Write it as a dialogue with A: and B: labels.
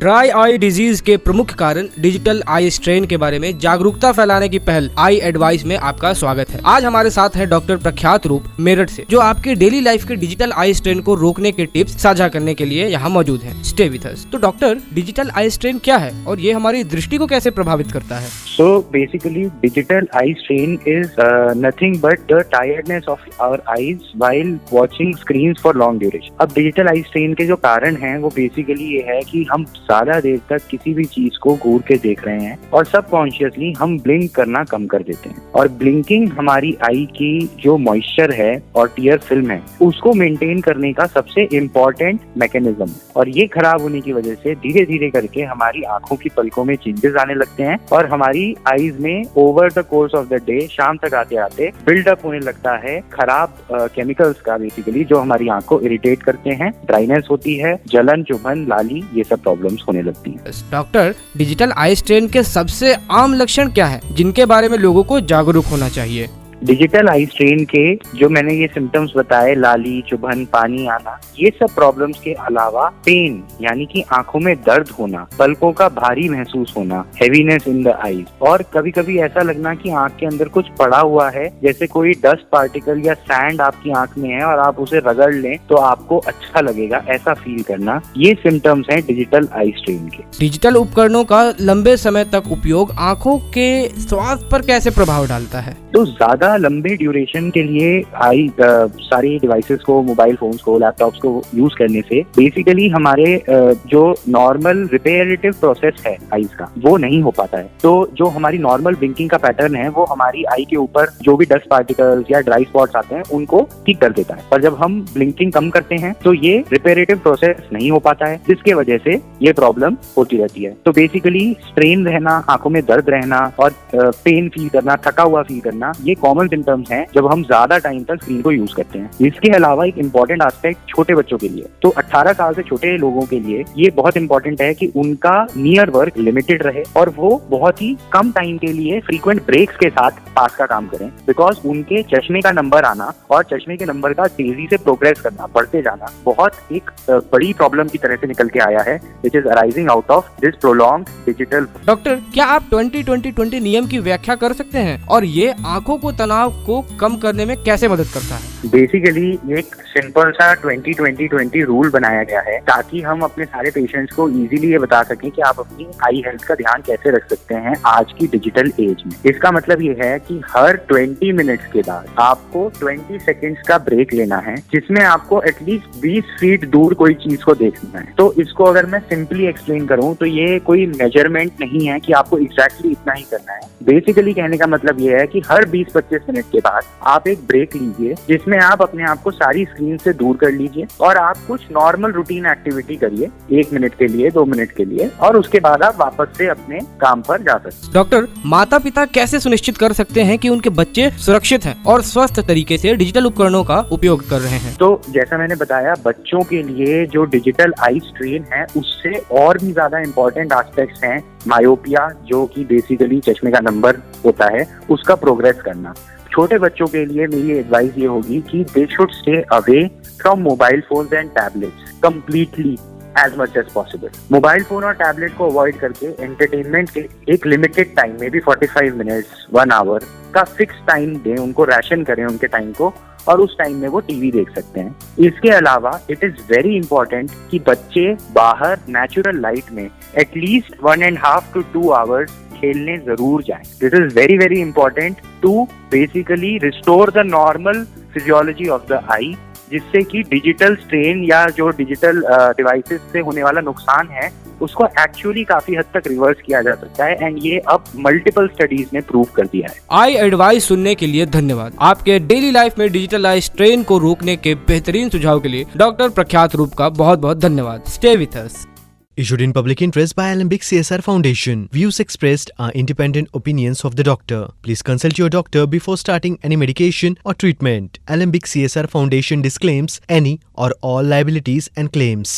A: Dry eye disease के प्रमुख कारण डिजिटल आई स्ट्रेन के बारे में जागरूकता फैलाने की पहल आई एडवाइस में आपका स्वागत है। आज हमारे साथ है डॉक्टर प्रख्यात रूप मेरठ से, जो आपके डेली लाइफ के डिजिटल आई स्ट्रेन को रोकने के टिप्स साझा करने के लिए यहाँ मौजूद हैं। Stay with us. तो डॉक्टर, डिजिटल आई स्ट्रेन क्या है और ये हमारी दृष्टि को कैसे प्रभावित करता है?
B: So basically, digital eye strain is nothing but the tiredness of our eyes while watching screens for long duration. अब digital eye strain के जो कारण हैं वो basically ये है कि हम ज्यादा देर तक किसी भी चीज को घूर के देख रहे हैं और सबकॉन्शियसली हम ब्लिंक करना कम कर देते हैं। और ब्लिंकिंग हमारी आई की जो मॉइस्चर है और टीयर फिल्म है उसको मेंटेन करने का सबसे इम्पोर्टेंट मैकेनिज्म है। और ये खराब होने की वजह से धीरे धीरे करके हमारी आंखों की पलकों में चेंजेस आने लगते हैं और हमारी आईज में over the course of the day शाम तक आते आते बिल्डअप होने लगता है खराब केमिकल्स का, बेसिकली जो हमारी आंख को इरिटेट करते हैं। ड्राइनेस होती है, जलन, चुभन, लाली, ये सब प्रॉब्लम्स होने लगती हैं।
A: डॉक्टर, डिजिटल आई स्ट्रेन के सबसे आम लक्षण क्या है जिनके बारे में लोगों को जागरूक होना चाहिए?
B: डिजिटल आई स्ट्रेन के जो मैंने ये सिम्टम्स बताए, लाली, चुभन, पानी आना, ये सब प्रॉब्लम्स के अलावा पेन यानी कि आंखों में दर्द होना, पलकों का भारी महसूस होना, हेवीनेस इन द आईज, और कभी कभी ऐसा लगना कि आंख के अंदर कुछ पड़ा हुआ है, जैसे कोई डस्ट पार्टिकल या सैंड आपकी आंख में है और आप उसे रगड़ लें तो आपको अच्छा लगेगा, ऐसा फील करना, ये सिम्टम्स हैं डिजिटल आई स्ट्रेन के।
A: डिजिटल उपकरणों का लंबे समय तक उपयोग आंखों के स्वास्थ्य पर कैसे प्रभाव डालता है?
B: तो ज्यादा लंबे ड्यूरेशन के लिए सारी डिवाइसेस को, मोबाइल फोन्स को, लैपटॉप्स को यूज करने से बेसिकली हमारे जो नॉर्मल रिपेयरेटिव प्रोसेस है आईज का वो नहीं हो पाता है। तो जो हमारी नॉर्मल ब्लिंकिंग का पैटर्न है वो हमारी आई के ऊपर जो भी डस्ट पार्टिकल्स या ड्राई स्पॉट्स आते हैं उनको ठीक कर देता है। और जब हम ब्लिंकिंग कम करते हैं तो ये रिपेयरेटिव प्रोसेस नहीं हो पाता है, जिसके वजह से ये प्रॉब्लम होती रहती है। तो बेसिकली स्ट्रेन रहना, आंखों में दर्द रहना और पेन फील करना, थका हुआ फील करना, ये कॉमन सिम्टम्स हैं जब हम ज्यादा टाइम तक स्क्रीन को यूज करते हैं। इसके अलावा एक इम्पोर्टेंट एस्पेक्ट छोटे बच्चों के लिए, तो 18 साल से छोटे लोगों के लिए ये बहुत इंपॉर्टेंट है कि उनका नियर वर्क लिमिटेड रहे और वो बहुत ही कम टाइम के लिए फ्रीक्वेंट ब्रेक्स के साथ पास का काम करें, बिकॉज उनके चश्मे का नंबर आना और चश्मे के नंबर का तेजी से प्रोग्रेस करना, बढ़ते जाना, बहुत एक बड़ी प्रॉब्लम की तरह से निकल के आया है, which is arising out of this prolonged digital.
A: Doctor, क्या आप 20-20-20 नियम की व्याख्या कर सकते हैं और ये आंखों को तनाव को कम करने में कैसे मदद करता है?
B: बेसिकली एक सिंपल सा 20-20-20 रूल बनाया गया है ताकि हम अपने सारे पेशेंट्स को इजीली ये बता सकें कि आप अपनी आई हेल्थ का ध्यान कैसे रख सकते हैं आज की डिजिटल एज में। इसका मतलब ये है कि हर 20 मिनट्स के बाद आपको 20 सेकेंड्स का ब्रेक लेना है, जिसमें आपको एटलीस्ट 20 फीट दूर कोई चीज को देखना है। तो इसको अगर मैं सिंपली एक्सप्लेन करूं तो ये कोई मेजरमेंट नहीं है कि आपको एग्जैक्टली इतना ही करना है। बेसिकली कहने का मतलब ये है कि हर 20-25 मिनट के बाद आप एक ब्रेक लीजिए, जिसमें आप अपने आप को सारी स्क्रीन से दूर कर लीजिए और आप कुछ नॉर्मल रूटीन एक्टिविटी करिए 1 मिनट के लिए, 2 मिनट के लिए, और उसके बाद आप वापस से अपने काम पर जा सकते हैं।
A: डॉक्टर, माता पिता कैसे सुनिश्चित कर सकते हैं कि उनके बच्चे सुरक्षित हैं और स्वस्थ तरीके से डिजिटल उपकरणों का उपयोग कर रहे हैं?
B: तो जैसा मैंने बताया, बच्चों के लिए जो डिजिटल आई स्ट्रेन है उससे और भी ज्यादा इम्पोर्टेंट एस्पेक्ट्स हैं मायोपिया, जो कि बेसिकली चश्मे का नंबर होता है, उसका प्रोग्रेस करना। छोटे बच्चों के लिए मेरी एडवाइस ये होगी कि they should stay away from mobile phones and tablets completely as much as possible. Mobile phone और टैबलेट को अवॉइड करके एंटरटेनमेंट के एक लिमिटेड टाइम में भी 45 मिनट्स 1 आवर का फिक्स टाइम दें, उनको राशन करें उनके टाइम को, और उस टाइम में वो टीवी देख सकते हैं। इसके अलावा इट इज वेरी इंपॉर्टेंट कि बच्चे बाहर नेचुरल लाइट में एटलीस्ट 1.5 to 2 आवर्स खेलने जरूर जाएं। This is very very important to basically restore the normal physiology of the eye, जिससे कि डिजिटल स्ट्रेन या जो डिजिटल डिवाइसेस से होने वाला नुकसान है उसको एक्चुअली काफी हद तक रिवर्स किया जा सकता है। एंड ये अब मल्टीपल स्टडीज ने प्रूव कर दिया है।
A: आई एडवाइस सुनने के लिए धन्यवाद। आपके डेली लाइफ में डिजिटल आई स्ट्रेन को रोकने के बेहतरीन सुझाव के लिए डॉक्टर प्रख्यात रूप का बहुत बहुत धन्यवाद। Stay with us.
C: Issued in public interest by Alembic CSR Foundation. Views expressed are independent opinions of the doctor. Please consult your doctor before starting any medication or treatment. Alembic CSR Foundation disclaims any or all liabilities and claims.